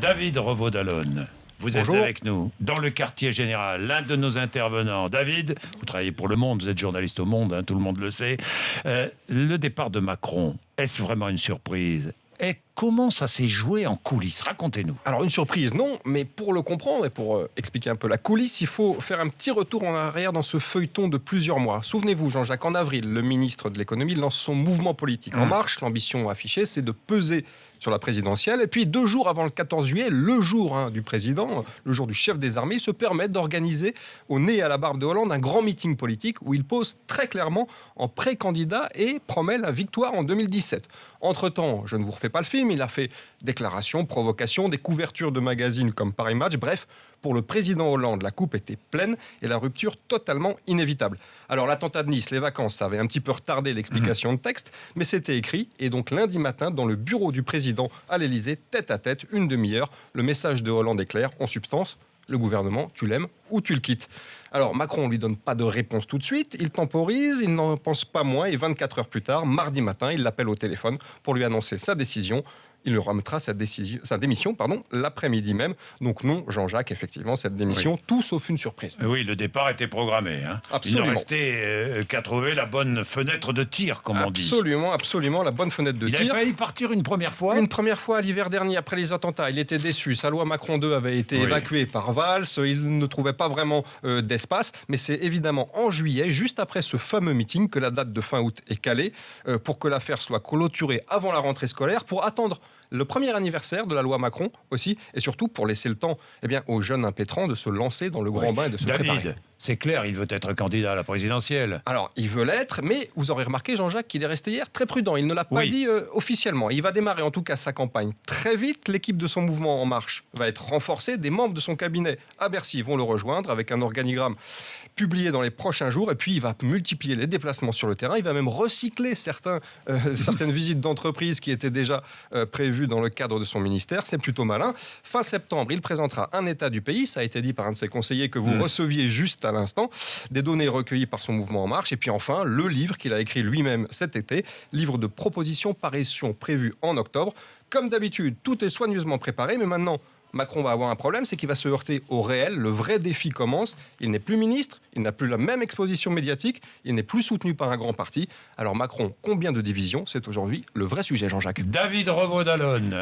David Revaud-Dallon, vous êtes Bonjour. avec nous dans le quartier général, l'un de nos intervenants. David, vous travaillez pour Le Monde, vous êtes journaliste au Monde, tout le monde le sait. Le départ de Macron, est-ce vraiment une surprise ? Et comment ça s'est joué en coulisses ? Racontez-nous. Alors une surprise, non, mais pour le comprendre et pour expliquer un peu la coulisse, il faut faire un petit retour en arrière dans ce feuilleton de plusieurs mois. Souvenez-vous, Jean-Jacques, en avril, le ministre de l'économie lance son mouvement politique En Marche. L'ambition affichée, c'est de peser sur la présidentielle. Et puis 2 jours avant le 14 juillet, le jour du président, le jour du chef des armées, il se permet d'organiser au nez et à la barbe de Hollande un grand meeting politique où il pose très clairement en pré-candidat et promet la victoire en 2017. Entre-temps, je ne vous refais pas le film, il a fait déclarations, provocations, des couvertures de magazines comme Paris Match. Bref, pour le président Hollande, la coupe était pleine et la rupture totalement inévitable. Alors l'attentat de Nice, les vacances, ça avait un petit peu retardé l'explication de texte, mais c'était écrit. Et donc lundi matin, dans le bureau du président à l'Élysée, tête à tête, une demi-heure, le message de Hollande est clair. En substance, le gouvernement, tu l'aimes ou tu le quittes. Alors Macron ne lui donne pas de réponse tout de suite, il temporise, il n'en pense pas moins et 24 heures plus tard, mardi matin, il l'appelle au téléphone pour lui annoncer sa décision. Il lui remettra sa démission l'après-midi même. Donc non, Jean-Jacques, effectivement, cette démission, tout sauf une surprise. Oui, le départ était programmé. Absolument. Il ne restait qu'à trouver la bonne fenêtre de tir, comme on dit. Absolument, la bonne fenêtre de Il tir. a failli partir une première fois. Une première fois l'hiver dernier, après les attentats, il était déçu. Sa loi Macron 2 avait été évacuée par Valls. Il ne trouvait pas vraiment d'espace. Mais c'est évidemment en juillet, juste après ce fameux meeting, que la date de fin août est calée pour que l'affaire soit clôturée avant la rentrée scolaire, pour attendre le premier anniversaire de la loi Macron aussi, et surtout pour laisser le temps aux jeunes impétrants de se lancer dans le grand bain et de se préparer. David, c'est clair, il veut être candidat à la présidentielle. Alors, il veut l'être, mais vous aurez remarqué, Jean-Jacques, qu'il est resté hier très prudent. Il ne l'a pas dit officiellement. Il va démarrer en tout cas sa campagne très vite. L'équipe de son mouvement En Marche va être renforcée. Des membres de son cabinet à Bercy vont le rejoindre avec un organigramme publié dans les prochains jours. Et puis, il va multiplier les déplacements sur le terrain. Il va même recycler certaines visites d'entreprise qui étaient déjà prévues dans le cadre de son ministère. C'est plutôt malin. Fin septembre, il présentera un état du pays. Ça a été dit par un de ses conseillers que vous receviez juste à l'instant. Des données recueillies par son mouvement En Marche. Et puis enfin, le livre qu'il a écrit lui-même cet été. Livre de propositions, parution prévue en octobre. Comme d'habitude, tout est soigneusement préparé. Mais maintenant, Macron va avoir un problème, c'est qu'il va se heurter au réel. Le vrai défi commence. Il n'est plus ministre, il n'a plus la même exposition médiatique, il n'est plus soutenu par un grand parti. Alors Macron, combien de divisions ? C'est aujourd'hui le vrai sujet, Jean-Jacques. David Revaud-Dallon.